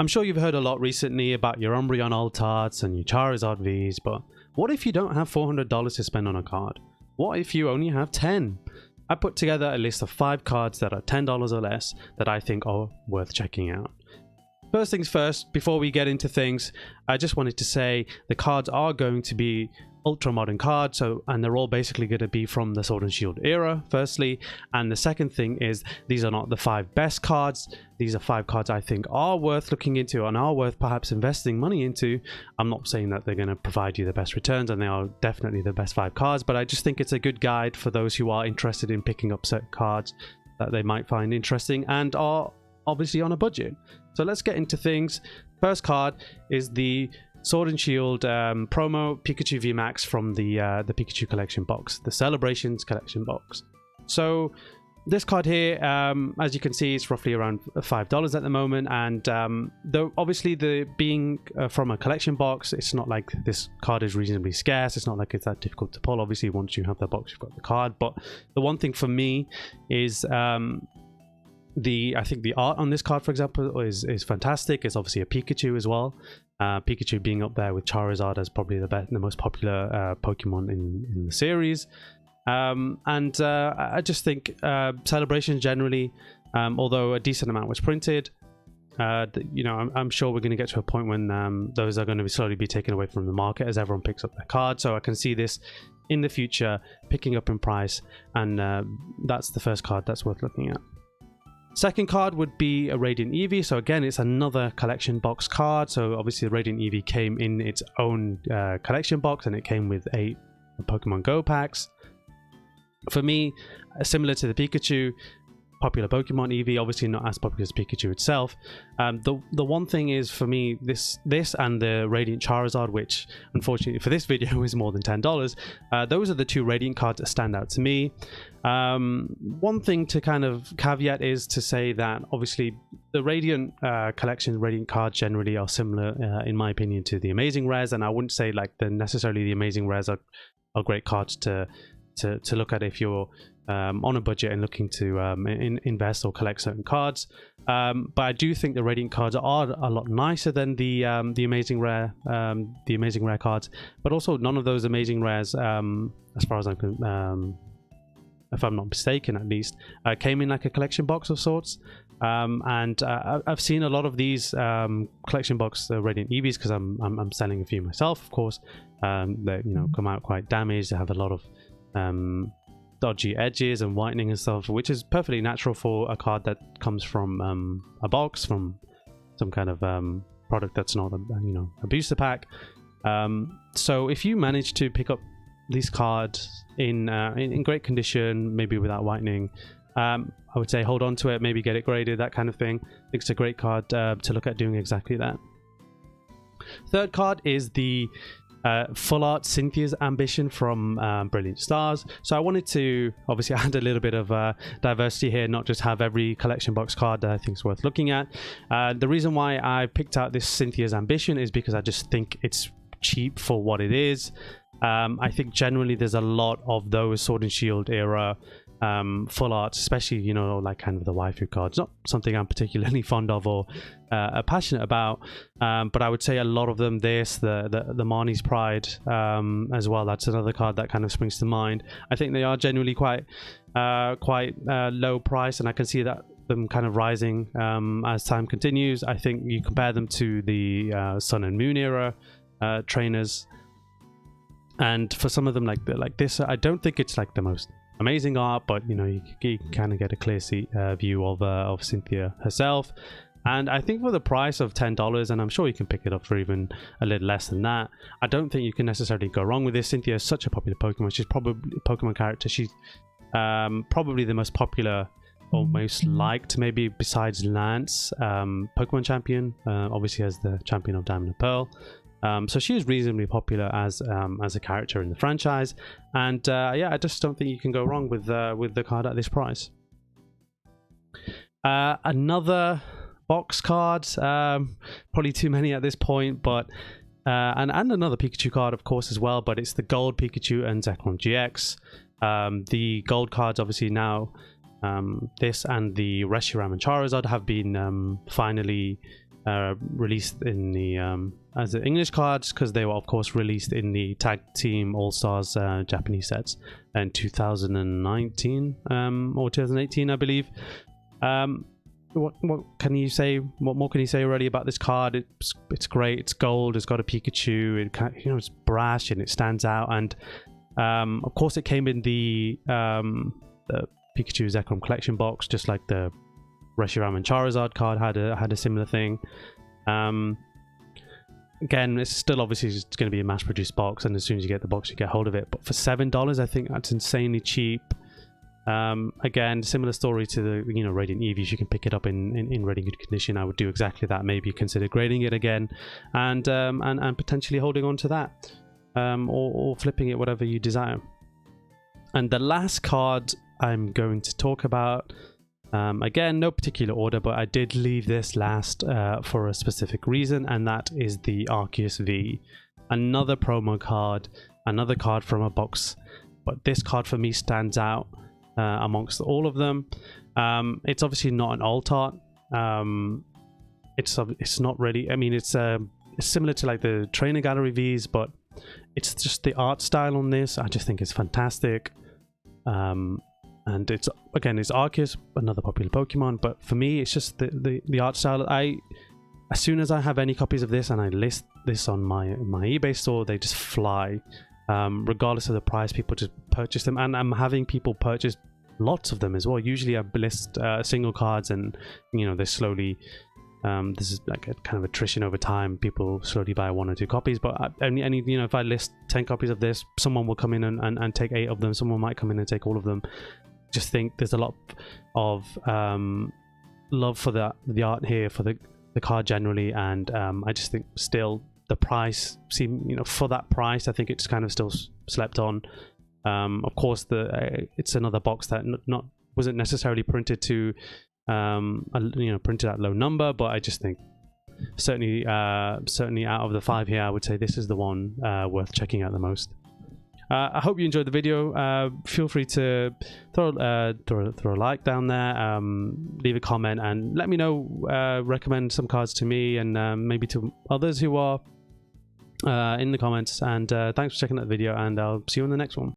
I'm sure you've heard a lot recently about your Umbreon Altarts and your Charizard Vs, but what if you don't have $400 to spend on a card? What if you only have 10? I put together a list of 5 cards that are $10 or less that I think are worth checking out. First things first, before we get into things, I just wanted to say the cards are going to be ultra modern cards, and they're all basically going to be from the Sword and Shield era, firstly. And the second thing is, these are not the 5 best cards. These are 5 cards I think are worth looking into and are worth perhaps investing money into. I'm not saying that they're going to provide you the best returns, and they are definitely the best 5 cards, but I just think it's a good guide for those who are interested in picking up certain cards that they might find interesting and are obviously on a budget. So let's get into things. First card is the Sword and Shield promo Pikachu VMax from the Pikachu collection box, the Celebrations collection box. So this card here, as you can see, it's roughly around $5 at the moment, and though obviously the being from a collection box, it's not like this card is reasonably scarce. It's not like it's that difficult to pull. Obviously, once you have the box, you've got the card. But the one thing for me is I think the art on this card, for example, is fantastic. It's obviously a Pikachu as well. Pikachu being up there with Charizard as probably the most popular Pokemon in the series. I just think Celebrations generally, although a decent amount was printed, I'm sure we're going to get to a point when those are going to slowly be taken away from the market as everyone picks up their card. So I can see this in the future picking up in price, and that's the first card that's worth looking at. Second card would be a Radiant Eevee. So again, it's another collection box card. So obviously the Radiant Eevee came in its own collection box, and it came with 8 Pokemon Go packs. For me, similar to the Pikachu, popular Pokemon, Eevee obviously not as popular as Pikachu itself. The one thing is, for me, this and the Radiant Charizard, which unfortunately for this video is more than $10, those are the 2 Radiant cards that stand out to me. One thing to kind of caveat is to say that obviously the Radiant collection, Radiant cards generally are similar in my opinion to the Amazing Rares, and I wouldn't say like necessarily the Amazing Rares are great cards to look at if you're on a budget and looking to invest or collect certain cards. But I do think the Radiant cards are a lot nicer than the Amazing Rare cards. But also, none of those Amazing Rares, as far as if I'm not mistaken, at least, came in like a collection box of sorts. I've seen a lot of these collection box Radiant Eevees, because I'm selling a few myself, of course. That come out quite damaged. They have a lot of dodgy edges and whitening and stuff, which is perfectly natural for a card that comes from a box, from some kind of product that's not a booster pack. So if you manage to pick up these cards in great condition, maybe without whitening, I would say hold on to it, maybe get it graded, that kind of thing. I think it's a great card to look at doing exactly that. Third card is the full art Cynthias Ambition from Brilliant Stars. So I wanted to obviously add a little bit of diversity here, not just have every collection box card that I think is worth looking at. The reason why I picked out this Cynthias Ambition is because I just think it's cheap for what it is. I think generally there's a lot of those Sword and Shield era full art, especially like kind of the waifu cards, not something I'm particularly fond of or passionate about, but I would say a lot of them, the Marnie's Pride as well, that's another card that kind of springs to mind. I think they are genuinely quite low price, and I can see that them kind of rising as time continues. I think you compare them to the Sun and Moon era trainers, and for some of them like this, I don't think it's like the most amazing art, but you kind of get a clear view of Cynthia herself. And I think for the price of $10, and I'm sure you can pick it up for even a little less than that, I don't think you can necessarily go wrong with this. Cynthia is such a popular Pokemon. She's probably a Pokemon character. She's probably the most popular or most liked, maybe besides Lance, Pokemon champion, obviously as the champion of Diamond and Pearl. So she is reasonably popular as a character in the franchise, and yeah, I just don't think you can go wrong with the card at this price. Another box card, probably too many at this point, but and another Pikachu card, of course, as well. But it's the Gold Pikachu and Declan GX. The gold cards, obviously now, this and the Reshiram and Charizard have been finally released in the as the English cards, because they were of course released in the Tag Team All Stars Japanese sets in 2019 or 2018, I believe. What can you say? What more can you say already about this card? It's great. It's gold. It's got a Pikachu. It it's brash and it stands out. And of course, it came in the Pikachu Zekrom collection box, just like the Reshiram and Charizard card had a similar thing. Again, it's still obviously it's going to be a mass-produced box, and as soon as you get the box, you get hold of it. But for $7, I think that's insanely cheap. Again, similar story to the Radiant Eevee. You can pick it up in really good condition. I would do exactly that. Maybe consider grading it again, and potentially holding on to that, or flipping it, whatever you desire. And the last card I'm going to talk about, again, no particular order, but I did leave this last for a specific reason, and that is the Arceus V. Another promo card, another card from a box, but this card for me stands out amongst all of them. It's obviously not an alt art. It's not really, I mean, it's similar to like the Trainer Gallery Vs, but it's just the art style on this. I just think it's fantastic. And it's Arceus, another popular Pokemon, but for me it's just the art style. As soon as I have any copies of this and I list this on my eBay store, they just fly. Regardless of the price, people just purchase them, and I'm having people purchase lots of them as well. Usually I list single cards, and they slowly this is like a kind of attrition over time. People slowly buy 1 or 2 copies, but if I list 10 copies of this, someone will come in and take 8 of them. Someone might come in and take all of them. Just think there's a lot of love for the art here, for the card generally, and I just think still the price for that price, I think it's kind of still slept on. Of course, it's another box that wasn't necessarily printed to printed at low number, but I just think certainly out of the 5 here, I would say this is the one worth checking out the most. I hope you enjoyed the video. Feel free to throw a like down there, leave a comment, and let me know, recommend some cards to me and maybe to others who are in the comments. And thanks for checking out the video, and I'll see you in the next one.